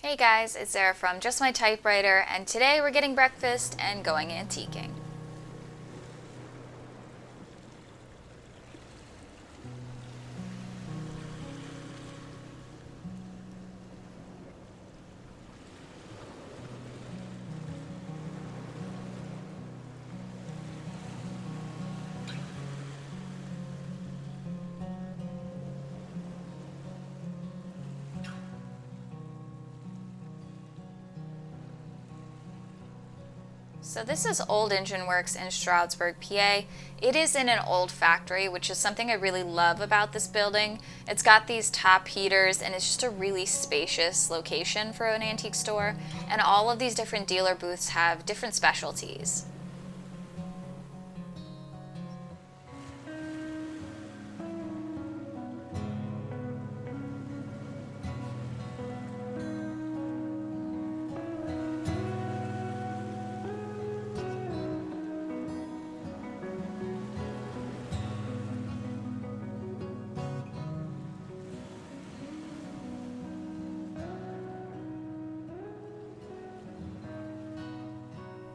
Hey guys, it's Sarah from Just My Typewriter, and today we're getting breakfast and going antiquing. So this is Old Engine Works in Stroudsburg, PA. It is in an old factory, which is something I really love about this building. It's got these top heaters and it's just a really spacious location for an antique store. And all of these different dealer booths have different specialties.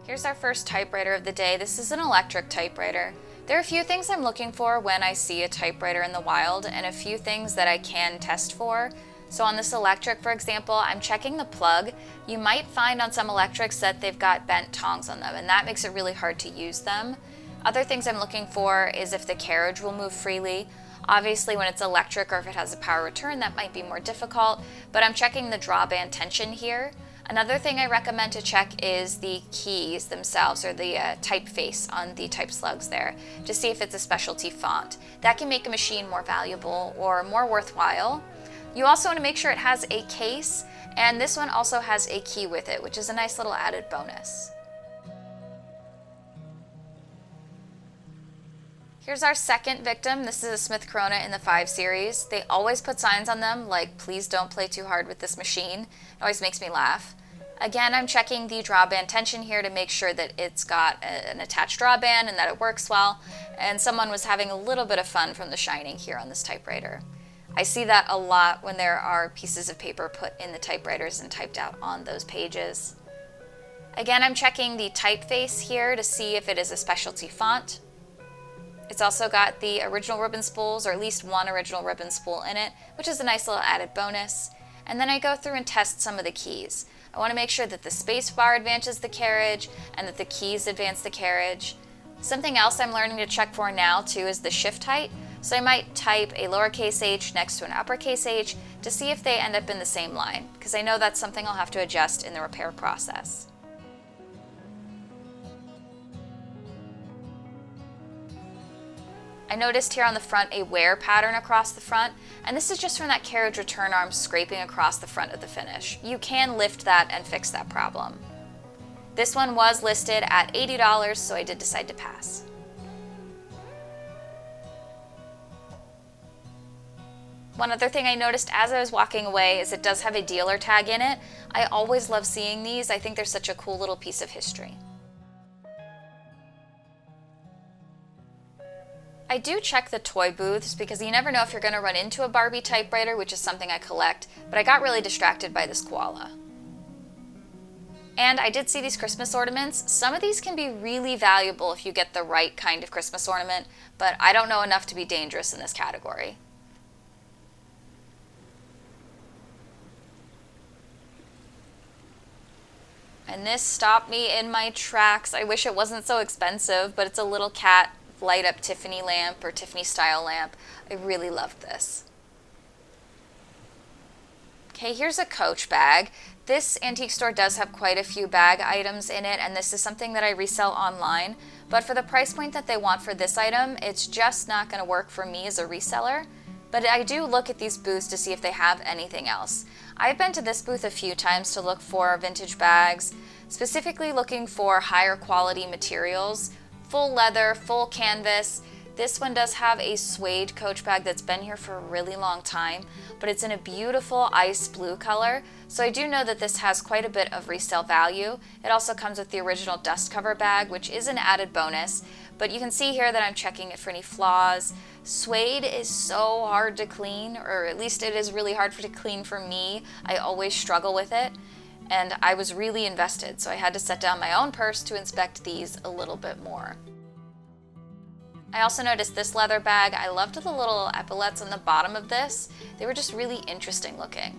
Here's our first typewriter of the day. This is an electric typewriter. There are a few things I'm looking for when I see a typewriter in the wild and a few things that I can test for. So on this electric, for example, I'm checking the plug. You might find on some electrics that they've got bent tongs on them, and that makes it really hard to use them. Other things I'm looking for is if the carriage will move freely. Obviously, when it's electric or if it has a power return, that might be more difficult, but I'm checking the drawband tension here. Another thing I recommend to check is the keys themselves, or the typeface on the type slugs there, to see if it's a specialty font. That can make a machine more valuable or more worthwhile. You also want to make sure it has a case, and this one also has a key with it, which is a nice little added bonus. Here's our second victim. This is a Smith Corona in the 5 series. They always put signs on them like, please don't play too hard with this machine. It always makes me laugh. Again, I'm checking the drawband tension here to make sure that it's got an attached drawband and that it works well. And someone was having a little bit of fun from the shining here on this typewriter. I see that a lot when there are pieces of paper put in the typewriters and typed out on those pages. Again, I'm checking the typeface here to see if it is a specialty font. It's also got the original ribbon spools, or at least one original ribbon spool in it, which is a nice little added bonus. And then I go through and test some of the keys. I want to make sure that the space bar advances the carriage and that the keys advance the carriage. Something else I'm learning to check for now too is the shift height. So I might type a lowercase h next to an uppercase h to see if they end up in the same line, because I know that's something I'll have to adjust in the repair process. I noticed here on the front a wear pattern across the front, and this is just from that carriage return arm scraping across the front of the finish. You can lift that and fix that problem. This one was listed at $80, so I did decide to pass. One other thing I noticed as I was walking away is it does have a dealer tag in it. I always love seeing these. I think they're such a cool little piece of history. I do check the toy booths because you never know if you're going to run into a Barbie typewriter, which is something I collect, but I got really distracted by this koala. And I did see these Christmas ornaments. Some of these can be really valuable if you get the right kind of Christmas ornament, but I don't know enough to be dangerous in this category. And this stopped me in my tracks. I wish it wasn't so expensive, but it's a little cat light up Tiffany lamp or Tiffany style lamp. I really loved this. Okay, here's a Coach bag. This antique store does have quite a few bag items in it, and this is something that I resell online, but for the price point that they want for this item, it's just not going to work for me as a reseller. But I do look at these booths to see if they have anything else. I've been to this booth a few times to look for vintage bags, specifically looking for higher quality materials. Full leather, full canvas. This one does have a suede Coach bag that's been here for a really long time, but it's in a beautiful ice blue color, so I do know that this has quite a bit of resale value. It also comes with the original dust cover bag, which is an added bonus, but you can see here that I'm checking it for any flaws. Suede is so hard to clean, or at least it is really hard to clean for me. I always struggle with it, and I was really invested, so I had to set down my own purse to inspect these a little bit more. I also noticed this leather bag. I loved the little epaulets on the bottom of this. They were just really interesting looking.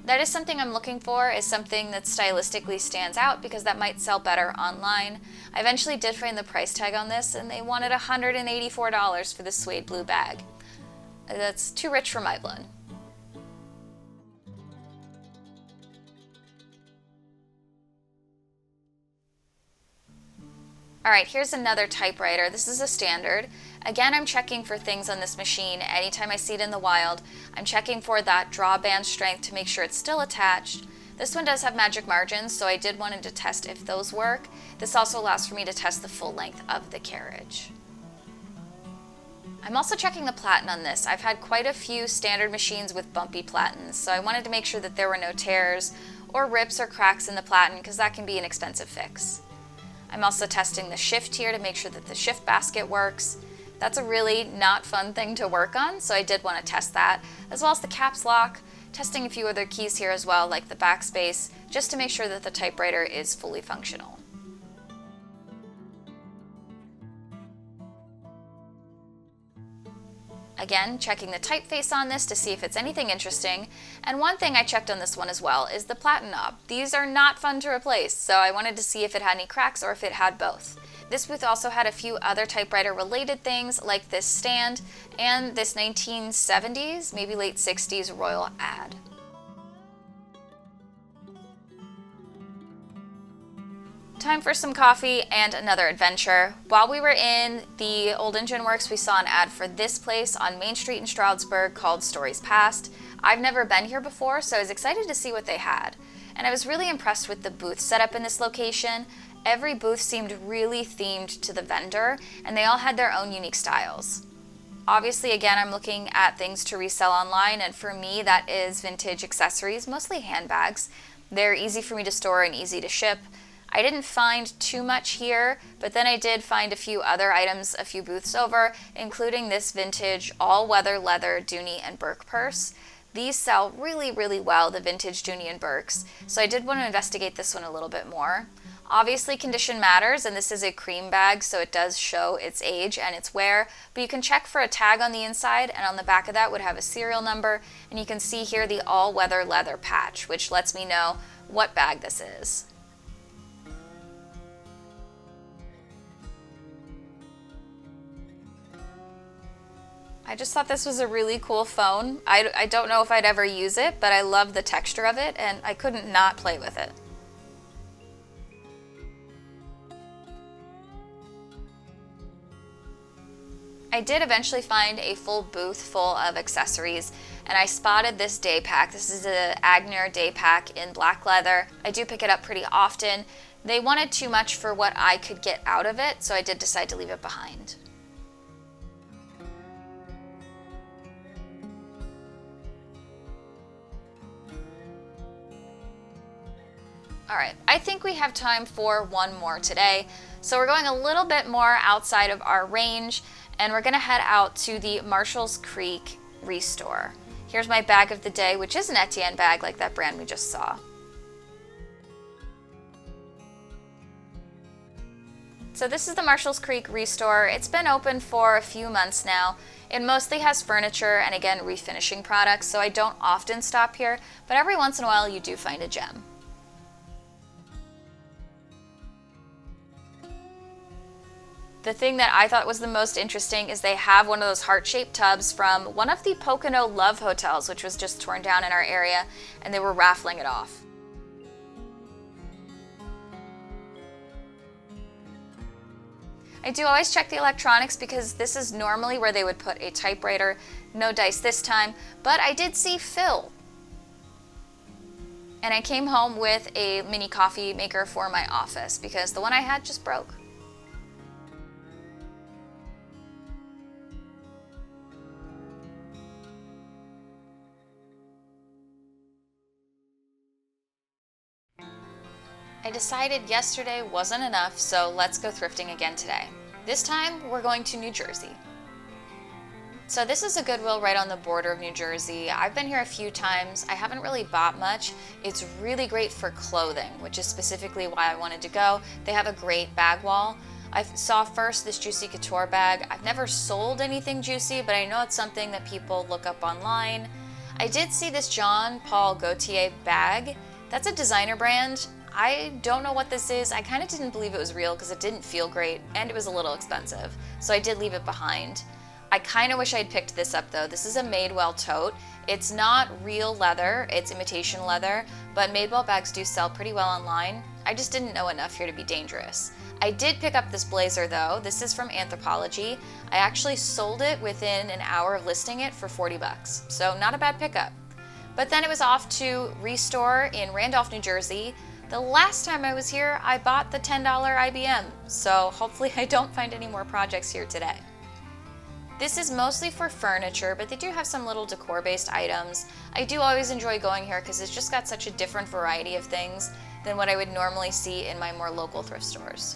That is something I'm looking for, is something that stylistically stands out, because that might sell better online. I eventually did find the price tag on this, and they wanted $184 for this suede blue bag. That's too rich for my blood. Alright, here's another typewriter. This is a standard. Again, I'm checking for things on this machine anytime I see it in the wild. I'm checking for that drawband strength to make sure it's still attached. This one does have magic margins, so I did want to test if those work. This also allows for me to test the full length of the carriage. I'm also checking the platen on this. I've had quite a few standard machines with bumpy platens, so I wanted to make sure that there were no tears or rips or cracks in the platen, because that can be an expensive fix. I'm also testing the shift here to make sure that the shift basket works. That's a really not fun thing to work on, so I did want to test that, as well as the caps lock, testing a few other keys here as well, like the backspace, just to make sure that the typewriter is fully functional. Again, checking the typeface on this to see if it's anything interesting. And one thing I checked on this one as well is the platen knob. These are not fun to replace, so I wanted to see if it had any cracks or if it had both. This booth also had a few other typewriter related things, like this stand and this 1970s, maybe late 60s Royal ad. Time for some coffee and another adventure. While we were in the Old Engine Works, we saw an ad for this place on Main Street in Stroudsburg called Stories Past. I've never been here before, so I was excited to see what they had. And I was really impressed with the booth setup in this location. Every booth seemed really themed to the vendor, and they all had their own unique styles. Obviously, again, I'm looking at things to resell online, and for me, that is vintage accessories, mostly handbags. They're easy for me to store and easy to ship. I didn't find too much here, but then I did find a few other items a few booths over, including this vintage all-weather leather Dooney and Burke purse. These sell really, really well, the vintage Dooney and Burkes, so I did want to investigate this one a little bit more. Obviously, condition matters, and this is a cream bag, so it does show its age and its wear, but you can check for a tag on the inside, and on the back of that would have a serial number, and you can see here the all-weather leather patch, which lets me know what bag this is. I just thought this was a really cool phone. I don't know if I'd ever use it, but I love the texture of it, and I couldn't not play with it. I did eventually find a full booth full of accessories, and I spotted this day pack. This is an Agner day pack in black leather. I do pick it up pretty often. They wanted too much for what I could get out of it, so I did decide to leave it behind. Alright, I think we have time for one more today. So we're going a little bit more outside of our range, and we're going to head out to the Marshalls Creek Restore. Here's my bag of the day, which is an Etienne bag like that brand we just saw. So this is the Marshalls Creek Restore. It's been open for a few months now. It mostly has furniture and, again, refinishing products, so I don't often stop here, but every once in a while you do find a gem. The thing that I thought was the most interesting is they have one of those heart-shaped tubs from one of the Pocono Love Hotels, which was just torn down in our area, and they were raffling it off. I do always check the electronics because this is normally where they would put a typewriter. No dice this time, but I did see Phil. And I came home with a mini coffee maker for my office because the one I had just broke. I decided yesterday wasn't enough, so let's go thrifting again today. This time, we're going to New Jersey. So this is a Goodwill right on the border of New Jersey. I've been here a few times. I haven't really bought much. It's really great for clothing, which is specifically why I wanted to go. They have a great bag wall. I saw first this Juicy Couture bag. I've never sold anything juicy, but I know it's something that people look up online. I did see this Jean Paul Gaultier bag. That's a designer brand. I don't know what this is. I kind of didn't believe it was real because it didn't feel great and it was a little expensive. So I did leave it behind. I kind of wish I'd picked this up though. This is a Madewell tote. It's not real leather, it's imitation leather, but Madewell bags do sell pretty well online. I just didn't know enough here to be dangerous. I did pick up this blazer though. This is from Anthropologie. I actually sold it within an hour of listing it for 40 bucks, so not a bad pickup. But then it was off to Restore in Randolph, New Jersey. The last time I was here, I bought the $10 IBM, so hopefully I don't find any more projects here today. This is mostly for furniture, but they do have some little decor-based items. I do always enjoy going here because it's just got such a different variety of things than what I would normally see in my more local thrift stores.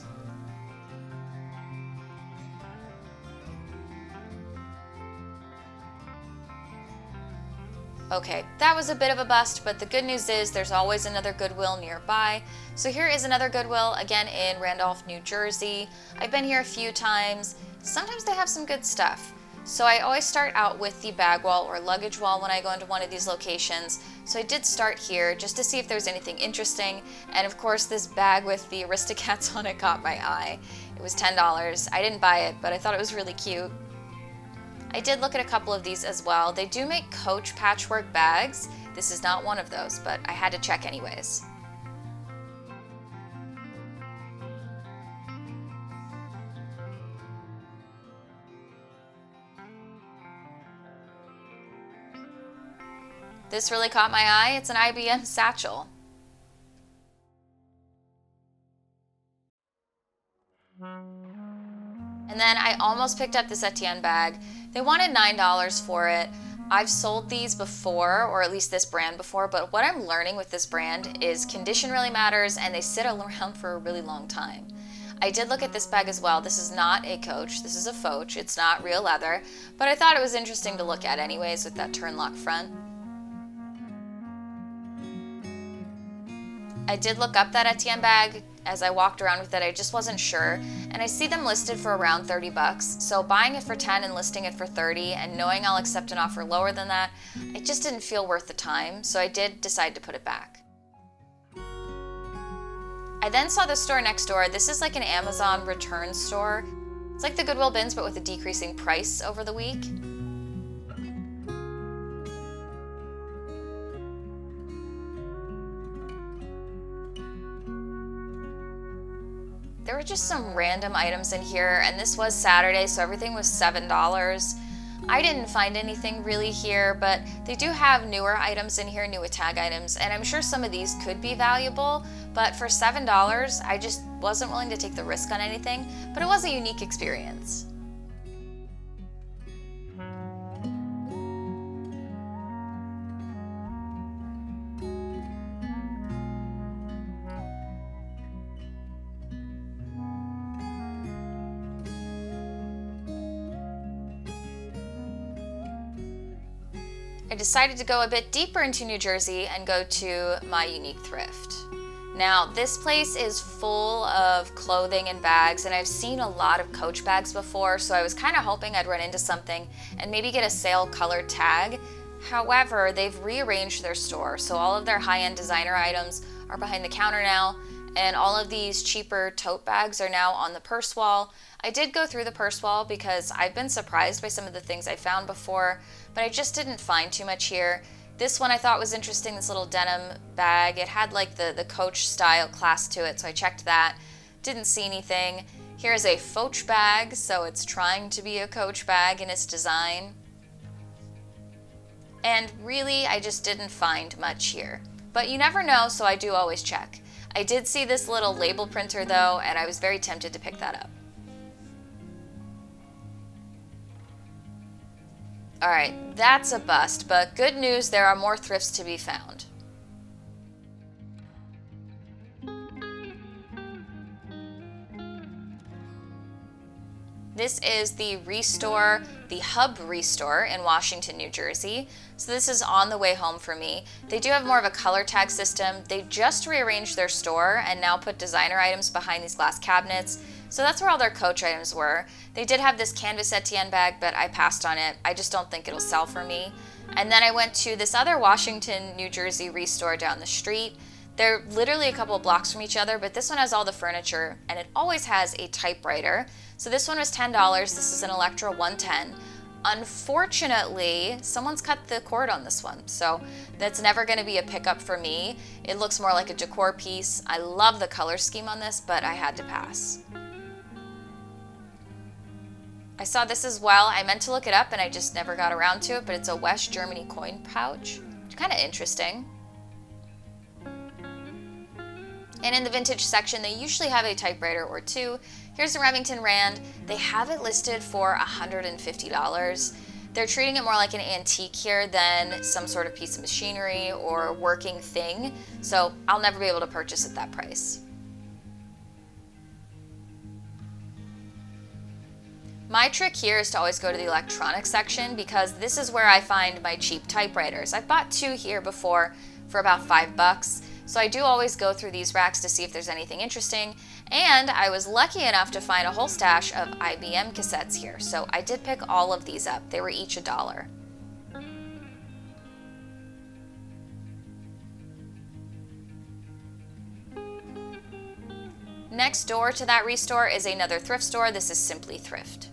Okay, that was a bit of a bust, but the good news is there's always another Goodwill nearby. So here is another Goodwill, again in Randolph, New Jersey. I've been here a few times. Sometimes they have some good stuff. So I always start out with the bag wall or luggage wall when I go into one of these locations. So I did start here just to see if there's anything interesting. And of course this bag with the Aristocats on it caught my eye. It was $10. I didn't buy it, but I thought it was really cute. I did look at a couple of these as well. They do make Coach patchwork bags. This is not one of those, but I had to check anyways. This really caught my eye. It's an IBM satchel. And then I almost picked up this Etienne bag. They wanted $9 for it. I've sold these before, or at least this brand before, but what I'm learning with this brand is condition really matters and they sit around for a really long time. I did look at this bag as well. This is not a Coach, this is a Foch. It's not real leather, but I thought it was interesting to look at anyways with that turn lock front. I did look up that Etienne bag as I walked around with it. I just wasn't sure, and I see them listed for around 30 bucks. So buying it for 10 and listing it for 30 and knowing I'll accept an offer lower than that, it just didn't feel worth the time, so I did decide to put it back. I then saw the store next door. This is like an Amazon return store. It's like the Goodwill bins but with a decreasing price over the week. There were just some random items in here, and this was Saturday, so everything was $7. I didn't find anything really here, but they do have newer items in here, newer tag items, and I'm sure some of these could be valuable, but for $7, I just wasn't willing to take the risk on anything, but it was a unique experience. I decided to go a bit deeper into New Jersey and go to my Unique Thrift. Now, this place is full of clothing and bags, and I've seen a lot of Coach bags before, so I was kind of hoping I'd run into something and maybe get a sale colored tag. However, they've rearranged their store, so all of their high-end designer items are behind the counter now, and all of these cheaper tote bags are now on the purse wall. I did go through the purse wall because I've been surprised by some of the things I found before, but I just didn't find too much here. This one I thought was interesting, this little denim bag. It had like the Coach style class to it, so I checked that. Didn't see anything. Here's a Foch bag, so it's trying to be a Coach bag in its design. And really, I just didn't find much here. But you never know, so I do always check. I did see this little label printer though, and I was very tempted to pick that up. Alright, that's a bust, but good news, there are more thrifts to be found. This is the Restore, the Hub Restore in Washington, New Jersey. So this is on the way home for me. They do have more of a color tag system. They just rearranged their store and now put designer items behind these glass cabinets. So that's where all their Coach items were. They did have this canvas Etienne bag, but I passed on it. I just don't think it'll sell for me. And then I went to this other Washington, New Jersey Restore down the street. They're literally a couple of blocks from each other, but this one has all the furniture and it always has a typewriter. So this one was $10. This is an Electra 110. Unfortunately, someone's cut the cord on this one, so that's never going to be a pickup for me. It looks more like a decor piece. I love the color scheme on this, but I had to pass. I saw this as well. I meant to look it up and I just never got around to it, but it's a West Germany coin pouch. It's kind of interesting. And in the vintage section, they usually have a typewriter or two. Here's the Remington Rand. They have it listed for $150. They're treating it more like an antique here than some sort of piece of machinery or working thing. So I'll never be able to purchase at that price. My trick here is to always go to the electronics section because this is where I find my cheap typewriters. I've bought two here before for about $5. So I do always go through these racks to see if there's anything interesting, and I was lucky enough to find a whole stash of IBM cassettes here, so I did pick all of these up. They were each $1. Next door to that Restore is another thrift store. This is Simply Thrift.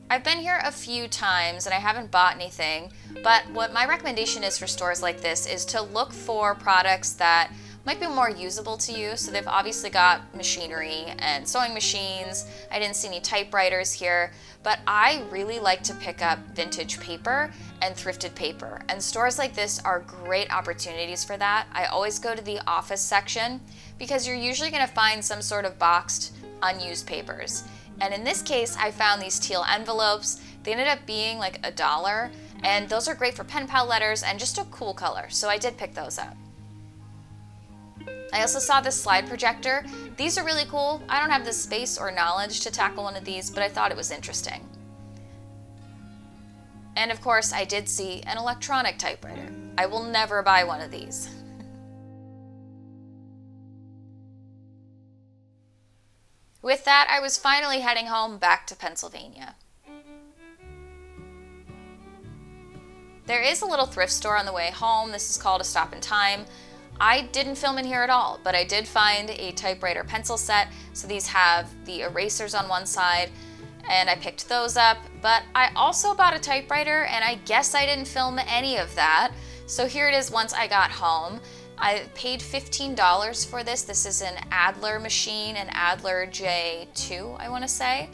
I've been here a few times and I haven't bought anything, but what my recommendation is for stores like this is to look for products that might be more usable to you. So they've obviously got machinery and sewing machines. I didn't see any typewriters here, but I really like to pick up vintage paper and thrifted paper. And stores like this are great opportunities for that. I always go to the office section because you're usually gonna find some sort of boxed, unused papers. And in this case, I found these teal envelopes. They ended up being like $1, and those are great for pen pal letters and just a cool color, so I did pick those up. I also saw this slide projector. These are really cool. I don't have the space or knowledge to tackle one of these, but I thought it was interesting. And of course, I did see an electronic typewriter. I will never buy one of these. With that, I was finally heading home back to Pennsylvania. There is a little thrift store on the way home. This is called a Stop in Time. I didn't film in here at all, but I did find a typewriter pencil set. So these have the erasers on one side, and I picked those up. But I also bought a typewriter, and I guess I didn't film any of that. So here it is once I got home. I paid $15 for this. This is an Adler machine, an Adler J2, I want to say.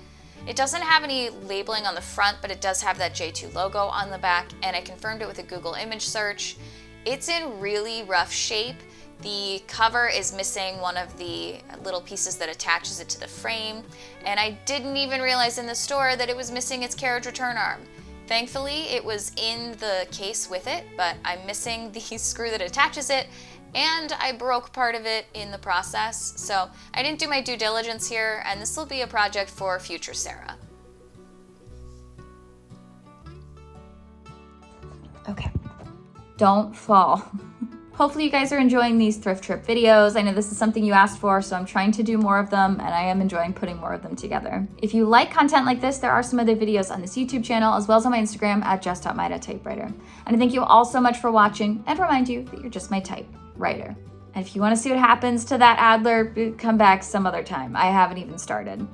It doesn't have any labeling on the front, but it does have that J2 logo on the back, and I confirmed it with a Google image search. It's in really rough shape. The cover is missing one of the little pieces that attaches it to the frame, and I didn't even realize in the store that it was missing its carriage return arm. Thankfully, it was in the case with it, but I'm missing the screw that attaches it, and I broke part of it in the process. So I didn't do my due diligence here, and this will be a project for future Sarah. Okay, don't fall. Hopefully you guys are enjoying these thrift trip videos. I know this is something you asked for, so I'm trying to do more of them, and I am enjoying putting more of them together. If you like content like this, there are some other videos on this YouTube channel, as well as on my Instagram at just.my.typewriter. And I thank you all so much for watching, and remind you that you're just my typewriter. And if you want to see what happens to that Adler, come back some other time. I haven't even started.